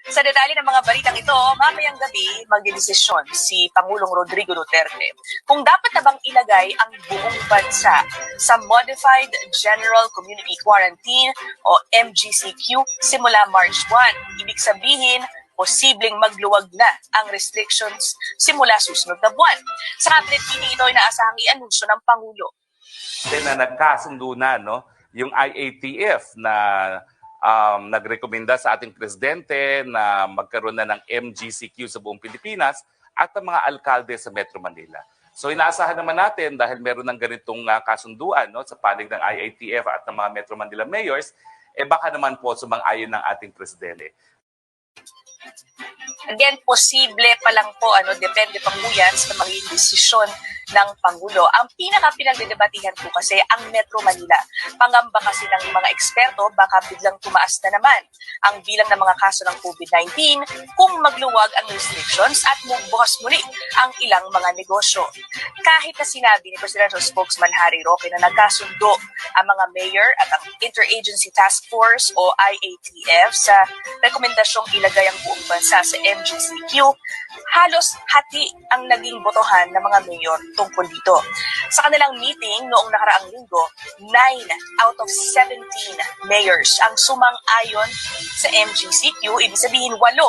Sa detalye ng mga balitang ito, mamayang gabi magdedesisyon si Pangulong Rodrigo Duterte kung dapat na bang ilagay ang buong bansa sa Modified General Community Quarantine o MGCQ simula March 1. Ibig sabihin, posibleng magluwag na ang restrictions simula susunod na buwan. Sa cabinet meeting ito ay inaasahang i-anunsyo ng Pangulo. Na nagkasundo na yung IATF na nagrekomenda sa ating presidente na magkaroon na ng MGCQ sa buong Pilipinas at ang mga alkalde sa Metro Manila. So inaasahan naman natin dahil meron ng ganitong kasunduan sa panig ng IATF at ng mga Metro Manila mayors, baka naman po sumang-ayon ng ating presidente. Again, posible pa lang po, depende pa po yan sa magiging desisyon ng Pangulo. Ang pinagdedebatihan po kasi ang Metro Manila. Pangamba kasi ng mga eksperto, baka biglang tumaas na naman ang bilang ng mga kaso ng COVID-19 kung magluwag ang restrictions at magbukas muli ang ilang mga negosyo. Kahit na sinabi ni Presidential Spokesman Harry Roque na nagkasundo ang mga mayor at ang Interagency Task Force o IATF sa rekomendasyong ilagay ang buong bansa sa MGCQ, halos hati ang naging botohan ng mga mayor tungkol dito. Sa kanilang meeting noong nakaraang linggo, 9 out of 17 mayors ang sumang-ayon sa MGCQ, ibig sabihin 8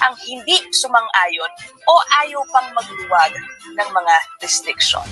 ang hindi sumang-ayon o ayaw pang magluwag ng mga restriction.